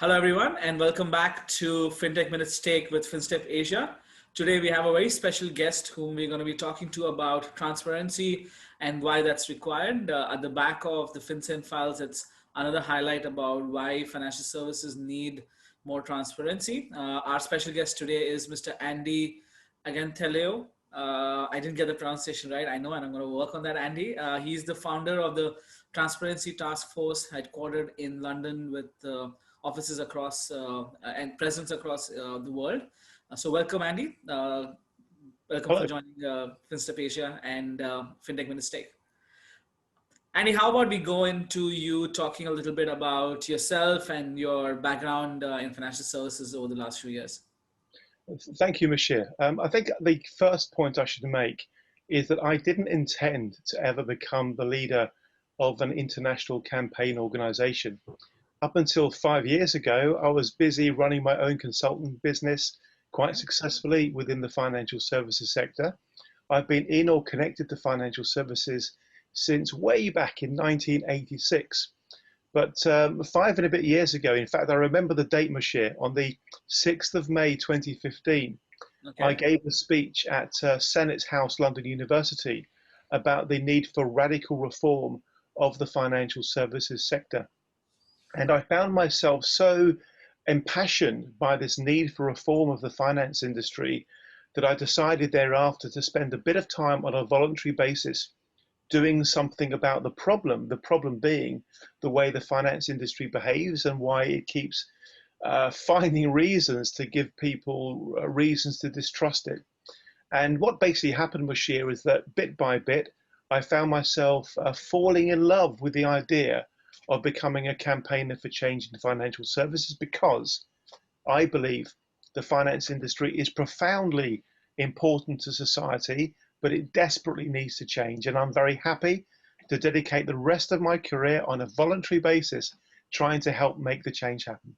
Hello, everyone, and welcome back to FinTech Minutes Take with Finstep Asia. Today, we have a very special guest whom we're going to be talking to about transparency and why that's required. At the back of the FinCEN Files, it's another highlight about why financial services need more transparency. Our special guest today is Mr. Andy Agathangelou. I didn't get the pronunciation right, I know, and I'm going to work on that, Andy. He's the founder of the Transparency Task Force, headquartered in London with offices across and presence across the world. So welcome, Andy. Welcome for Hello. joining Finstep Asia and FinTech Minutes Take. Andy, how about we go into you talking a little bit about yourself and your background in financial services over the last few years? Thank you, Musheer. I think the first point I should make is that I didn't intend to ever become the leader of an international campaign organization. Up until 5 years ago, I was busy running my own consulting business quite successfully within the financial services sector. I've been in or connected to financial services since way back in 1986. But 5 and a bit years ago, in fact, I remember the date, Musheer, on the 6th of May 2015, I Okay. gave a speech at Senate's House, London University, about the need for radical reform of the financial services sector. And I found myself so impassioned by this need for reform of the finance industry that I decided thereafter to spend a bit of time on a voluntary basis doing something about the problem being the way the finance industry behaves and why it keeps finding reasons to give people reasons to distrust it. And what basically happened, Musheer, is that bit by bit, I found myself falling in love with the idea of becoming a campaigner for change in financial services because I believe the finance industry is profoundly important to society, but it desperately needs to change. And I'm very happy to dedicate the rest of my career on a voluntary basis trying to help make the change happen.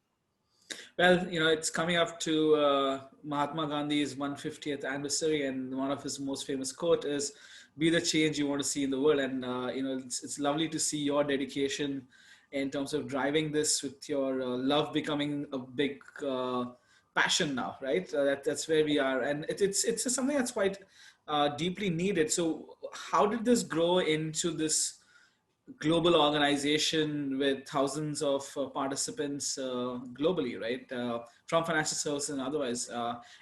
Well, it's coming up to Mahatma Gandhi's 150th anniversary, and one of his most famous quote is, "Be the change you want to see in the world." And it's lovely to see your dedication in terms of driving this with your love becoming a big passion now, right? That's where we are, and it's something that's quite deeply needed. So, how did this grow into this global organization with thousands of participants globally, right? From financial services and otherwise,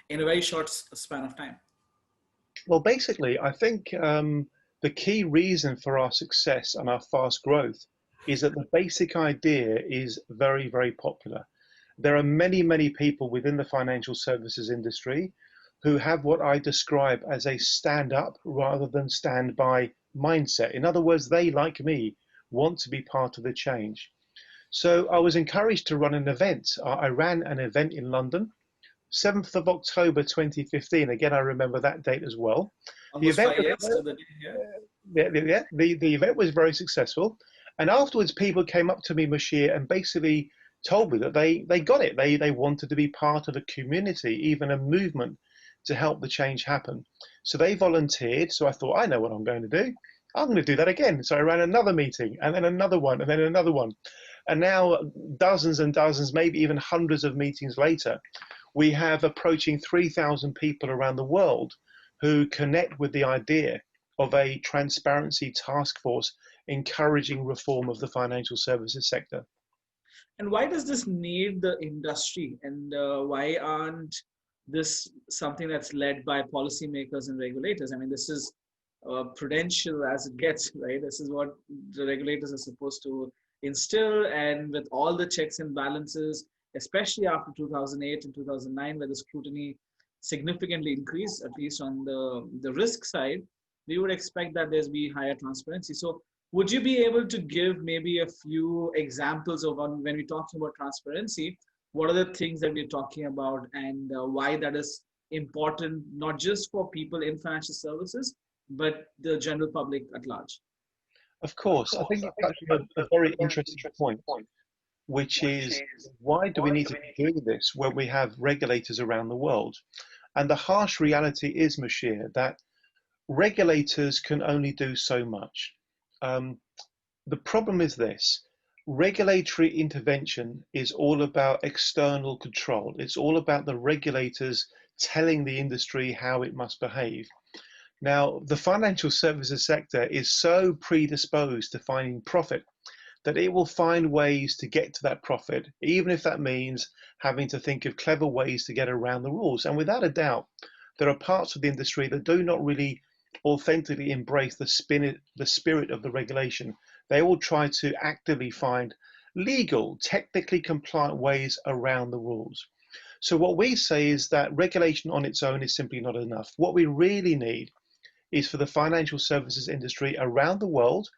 in a very short span of time. Well, basically, I think the key reason for our success and our fast growth is that the basic idea is very, very popular. There are many, many people within the financial services industry who have what I describe as a stand up rather than stand by mindset. In other words, they, like me, want to be part of the change. So I was encouraged to run an event. I ran an event in London, 7th of October 2015. Again, I remember that date as well. The Almost event five was years to the day here. the event was very successful. And afterwards, people came up to me, Musheer, and basically told me that they got it. They wanted to be part of a community, even a movement to help the change happen. So they volunteered. So I thought, I know what I'm going to do. I'm going to do that again. So I ran another meeting and then another one and then another one. And now dozens and dozens, maybe even hundreds of meetings later, we have approaching 3,000 people around the world who connect with the idea of a transparency task force encouraging reform of the financial services sector. And why does this need the industry? And why aren't this something that's led by policymakers and regulators? I mean, this is prudential as it gets, right? This is what the regulators are supposed to instill, and with all the checks and balances, especially after 2008 and 2009, where the scrutiny significantly increased, at least on the risk side, we would expect that there's be higher transparency. So would you be able to give maybe a few examples of when we're talking about transparency, what are the things that we're talking about, and why that is important, not just for people in financial services, but the general public at large? Of course, I think you touched on a very interesting point, which is why do we need to be doing this when we have regulators around the world? And the harsh reality is, Musheer, that regulators can only do so much. Um, the problem is this. regulatory intervention is all about external control. It's all about the regulators telling the industry how it must behave. Now, the financial services sector is so predisposed to finding profit that it will find ways to get to that profit, even if that means having to think of clever ways to get around the rules. And without a doubt, there are parts of the industry that do not really authentically embrace the spirit of the regulation. They will try to actively find legal, technically compliant ways around the rules. So what we say is that regulation on its own is simply not enough. What we really need is for the financial services industry around the world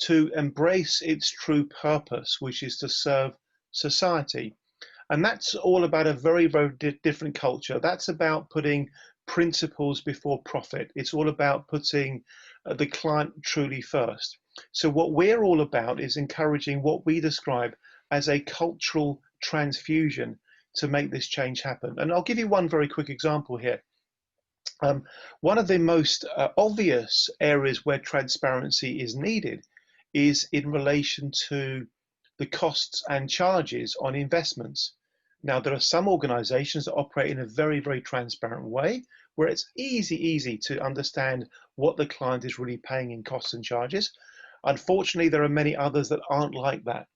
to embrace its true purpose, which is to serve society. And that's all about a very, very different culture. That's about putting principles before profit. It's all about putting the client truly first. So what we're all about is encouraging what we describe as a cultural transfusion to make this change happen. And I'll give you one very quick example here. One of the most obvious areas where transparency is needed is in relation to the costs and charges on investments. Now, there are some organizations that operate in a very, very transparent way where it's easy to understand what the client is really paying in costs and charges. Unfortunately, there are many others that aren't like that.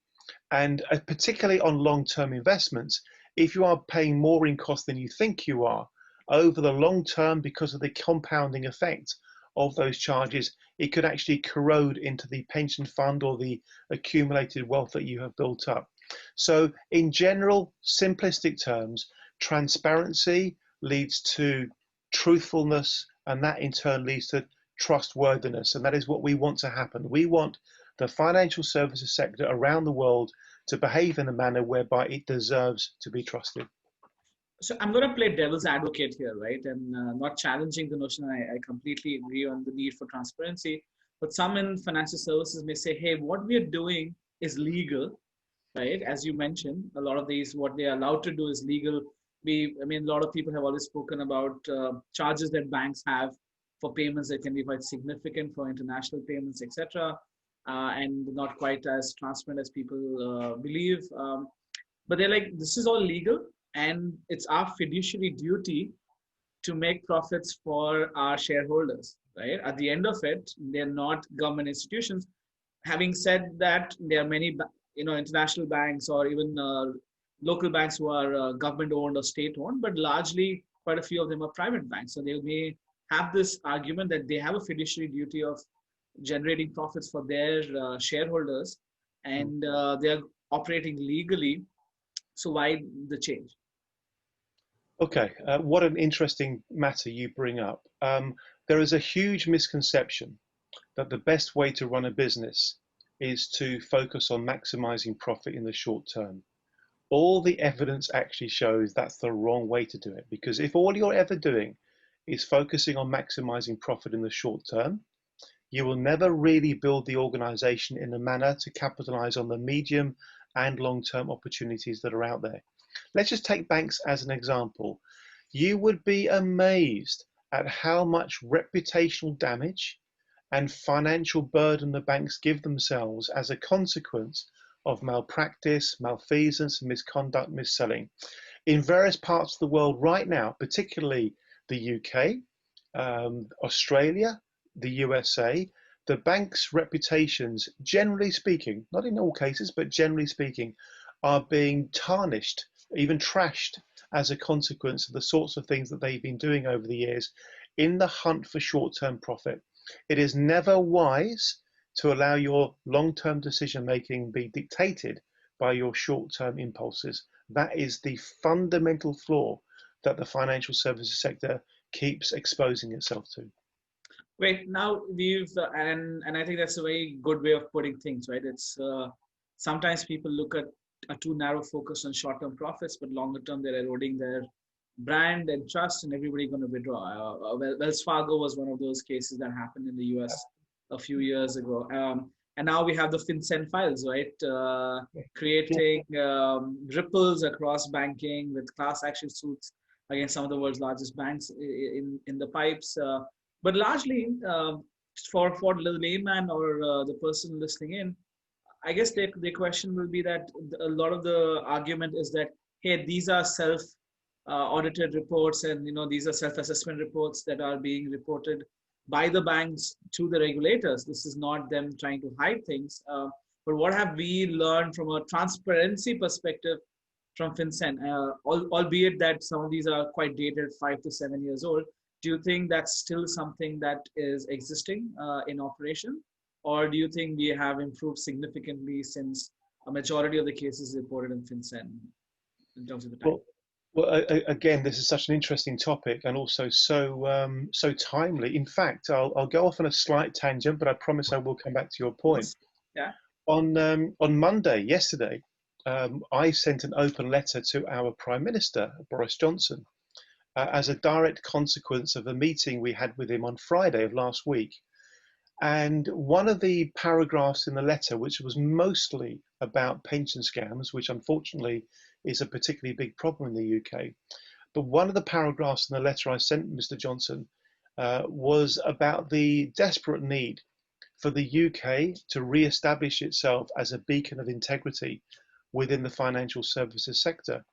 And particularly on long-term investments, if you are paying more in cost than you think you are, over the long term, because of the compounding effect of those charges, it could actually corrode into the pension fund or the accumulated wealth that you have built up. So in general, simplistic terms, transparency leads to truthfulness, and that in turn leads to trustworthiness. And that is what we want to happen. We want the financial services sector around the world to behave in a manner whereby it deserves to be trusted. So I'm going to play devil's advocate here, right? And not challenging the notion. I completely agree on the need for transparency. But some in financial services may say, hey, what we are doing is legal, right? As you mentioned, a lot of these, what they are allowed to do is legal. I mean, a lot of people have always spoken about charges that banks have for payments that can be quite significant for international payments, etc., and not quite as transparent as people believe. But they're like, this is all legal, and it's our fiduciary duty to make profits for our shareholders, right? At the end of it, they're not government institutions. Having said that, there are many, international banks or even local banks who are government owned or state owned, but largely quite a few of them are private banks. So they may have this argument that they have a fiduciary duty of generating profits for their shareholders, and they are operating legally. So why the change? Okay, what an interesting matter you bring up. There is a huge misconception that the best way to run a business is to focus on maximizing profit in the short term. All the evidence actually shows that's the wrong way to do it, because if all you're ever doing is focusing on maximizing profit in the short term, you will never really build the organization in a manner to capitalize on the medium and long-term opportunities that are out there. Let's just take banks as an example. You would be amazed at how much reputational damage and financial burden the banks give themselves as a consequence of malpractice, malfeasance, misconduct, mis-selling. In various parts of the world right now, particularly the UK, Australia, the USA, the banks' reputations, generally speaking, not in all cases, but generally speaking, are being tarnished, even trashed, as a consequence of the sorts of things that they've been doing over the years in the hunt for short-term profit. It is never wise to allow your long-term decision-making be dictated by your short-term impulses. That is the fundamental flaw that the financial services sector keeps exposing itself to. Great. Now we've and I think that's a very good way of putting things, right? It's sometimes people look at a too narrow focus on short-term profits, but longer term they're eroding their brand and trust, and everybody going to withdraw. Wells Fargo was one of those cases that happened in the U.S. a few years ago, and now we have the FinCEN Files, right? Creating ripples across banking with class action suits against some of the world's largest banks in the pipes. But largely, for the layman or the person listening in, I guess the question will be that a lot of the argument is that, hey, these are self audited reports, and these are self-assessment reports that are being reported by the banks to the regulators. This is not them trying to hide things. But what have we learned from a transparency perspective from FinCEN? Albeit that some of these are quite dated, 5 to 7 years old. Do you think that's still something that is existing in operation? Or do you think we have improved significantly since a majority of the cases reported in FinCEN in terms of the time? Again, this is such an interesting topic and also so timely. In fact, I'll go off on a slight tangent, but I promise I will come back to your point. Yeah. On Monday, yesterday, I sent an open letter to our Prime Minister, Boris Johnson, as a direct consequence of a meeting we had with him on Friday of last week. And one of the paragraphs in the letter, which was mostly about pension scams, which unfortunately is a particularly big problem in the UK, but one of the paragraphs in the letter I sent Mr. Johnson was about the desperate need for the UK to re-establish itself as a beacon of integrity within the financial services sector.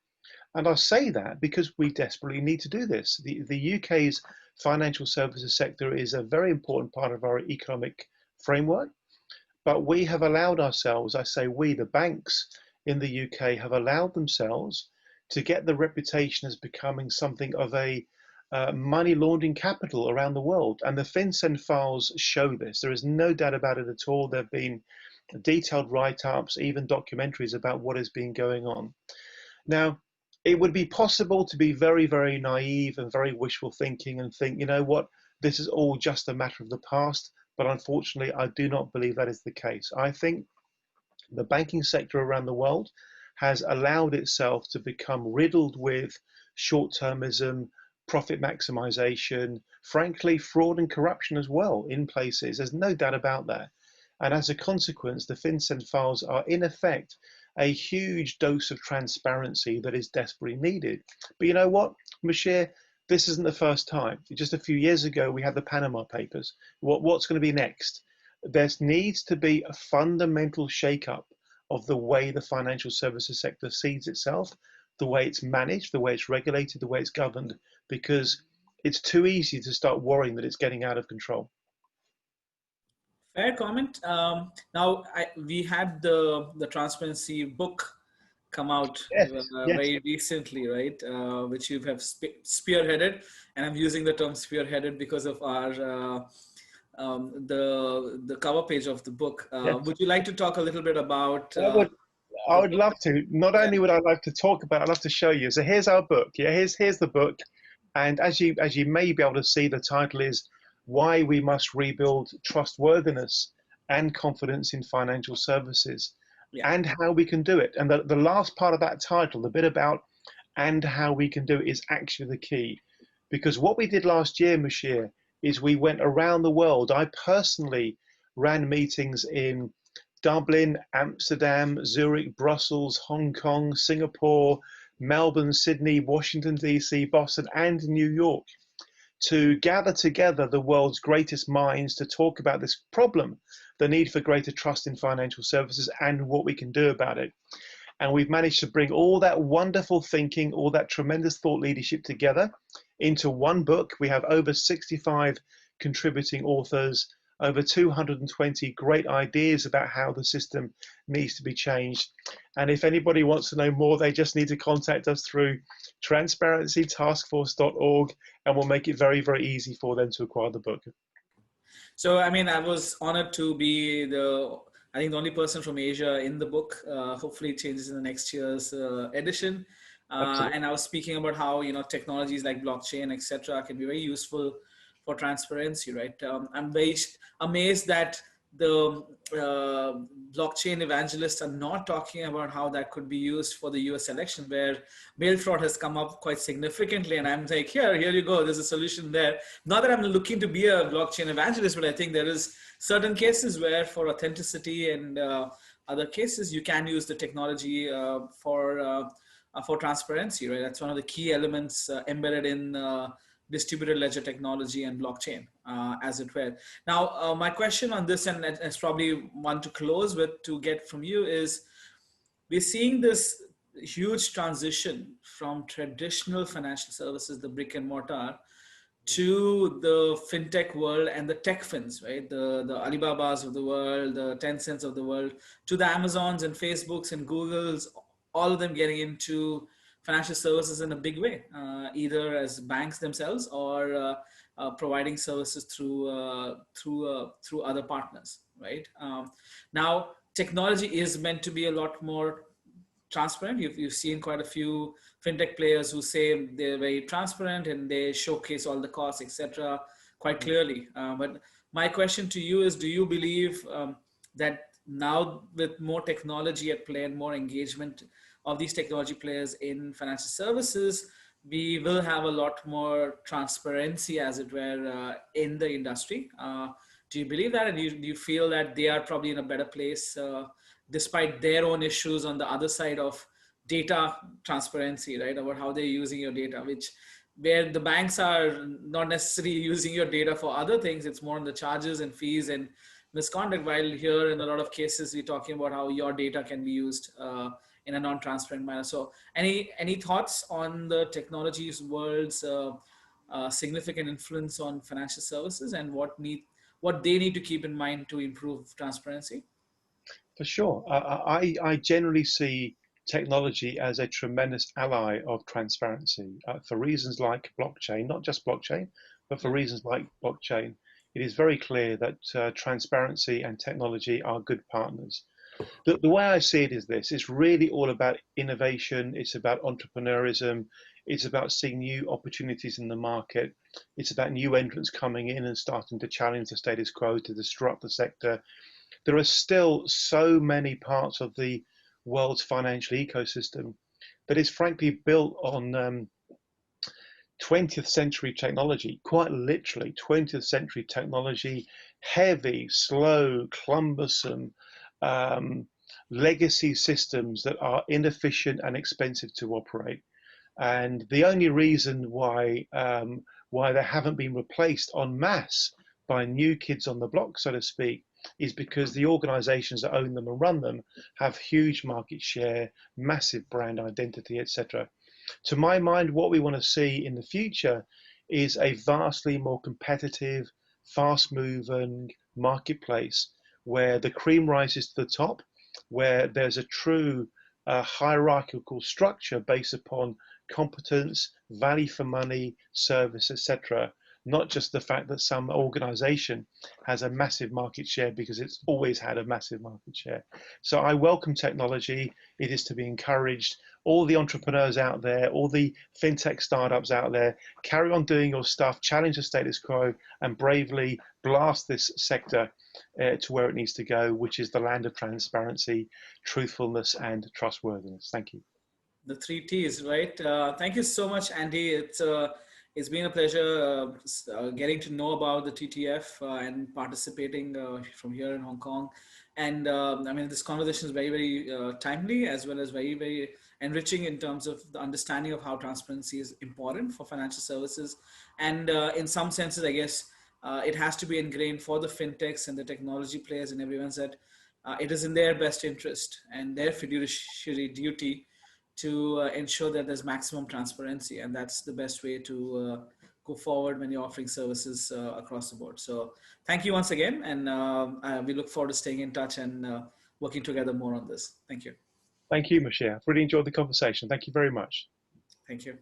And I say that because we desperately need to do this. The UK's financial services sector is a very important part of our economic framework, but we have allowed ourselves, I say we, the banks in the UK have allowed themselves to get the reputation as becoming something of a money laundering capital around the world. And the FinCEN Files show this. There is no doubt about it at all. There have been detailed write-ups, even documentaries about what has been going on. Now, it would be possible to be very, very naive and very wishful thinking and think, you know what, this is all just a matter of the past. But unfortunately, I do not believe that is the case. I think the banking sector around the world has allowed itself to become riddled with short-termism, profit maximization, frankly, fraud and corruption as well in places. There's no doubt about that. And as a consequence, the FinCEN Files are in effect a huge dose of transparency that is desperately needed. But you know what, Musheer, this isn't the first time. Just a few years ago, we had the Panama Papers. What's going to be next? There needs to be a fundamental shake-up of the way the financial services sector sees itself, the way it's managed, the way it's regulated, the way it's governed, because it's too easy to start worrying that it's getting out of control. Fair comment. Now, we had the transparency book come out Yes. very recently, right? Which you have spearheaded, and I'm using the term spearheaded because of our the cover page of the book. Yes. Would you like to talk a little bit about? I would love to. Not only would I like to talk about, I'd love to show you. So here's our book. Yeah, here's the book, and as you may be able to see, the title is "Why We Must Rebuild Trustworthiness and Confidence in Financial Services." Yeah. And how we can do it. And the last part of that title, the bit about and how we can do it, is actually the key. Because what we did last year, Musheer, is we went around the world. I personally ran meetings in Dublin, Amsterdam, Zurich, Brussels, Hong Kong, Singapore, Melbourne, Sydney, Washington, DC, Boston, and New York, to gather together the world's greatest minds to talk about this problem, the need for greater trust in financial services and what we can do about it. And we've managed to bring all that wonderful thinking, all that tremendous thought leadership together into one book. We have over 65 contributing authors, over 220 great ideas about how the system needs to be changed. And if anybody wants to know more, they just need to contact us through transparencytaskforce.org, and we'll make it very, very easy for them to acquire the book. So, I mean, I was honored to be the only person from Asia in the book. Hopefully it changes in the next year's edition. And I was speaking about how, technologies like blockchain, etc., can be very useful for transparency, right? I'm very amazed that the blockchain evangelists are not talking about how that could be used for the US election, where mail fraud has come up quite significantly. And I'm like, here you go, there's a solution there. Not that I'm looking to be a blockchain evangelist, but I think there is certain cases where for authenticity and other cases, you can use the technology for transparency, right? That's one of the key elements embedded in distributed ledger technology and blockchain, as it were. Now, my question on this, and it's probably one to close with to get from you, is we're seeing this huge transition from traditional financial services, the brick and mortar, to the fintech world and the tech fins, right? The Alibabas of the world, the Tencents of the world, to the Amazons and Facebooks and Googles, all of them getting into financial services in a big way, either as banks themselves or providing services through other partners, right? Now, technology is meant to be a lot more transparent. You've seen quite a few fintech players who say they're very transparent and they showcase all the costs, etc., quite clearly. But my question to you is: do you believe that now, with more technology at play and more engagement of these technology players in financial services, we will have a lot more transparency, as it were, in the industry? Do you believe that, and do you feel that they are probably in a better place, despite their own issues on the other side of data transparency, right? About how they're using your data, which where the banks are not necessarily using your data for other things, it's more on the charges and fees and misconduct. While here, in a lot of cases, we're talking about how your data can be used in a non-transparent manner. So, any thoughts on the technologies world's significant influence on financial services, and what they need to keep in mind to improve transparency? For sure. I generally see technology as a tremendous ally of transparency for reasons like blockchain, not just blockchain, but for Yeah. reasons like blockchain. It is very clear that transparency and technology are good partners. The way I see it is this: it's really all about innovation, it's about entrepreneurism, it's about seeing new opportunities in the market, it's about new entrants coming in and starting to challenge the status quo, to disrupt the sector. There are still so many parts of the world's financial ecosystem that is frankly built on 20th century technology, quite literally 20th century technology, heavy, slow, cumbersome legacy systems that are inefficient and expensive to operate. And the only reason why they haven't been replaced en masse by new kids on the block, so to speak, is because the organizations that own them and run them have huge market share, massive brand identity, etc. To my mind, what we want to see in the future is a vastly more competitive, fast moving marketplace where the cream rises to the top, where there's a true hierarchical structure based upon competence, value for money, service, etc. Not just the fact that some organization has a massive market share because it's always had a massive market share. So I welcome technology. It is to be encouraged. All the entrepreneurs out there, all the fintech startups out there, carry on doing your stuff, challenge the status quo, and bravely blast this sector to where it needs to go, which is the land of transparency, truthfulness, and trustworthiness. Thank you. The three T's, right? Thank you so much, Andy. It's been a pleasure getting to know about the TTF and participating from here in Hong Kong. And I mean, this conversation is very, very timely, as well as very, very enriching in terms of the understanding of how transparency is important for financial services. And in some senses, I guess it has to be ingrained for the fintechs and the technology players and everyone, that it is in their best interest and their fiduciary duty to ensure that there's maximum transparency, and that's the best way to go forward when you're offering services across the board. So thank you once again, and we look forward to staying in touch and working together more on this. Thank you. Thank you, Musheer. I've really enjoyed the conversation. Thank you very much. Thank you.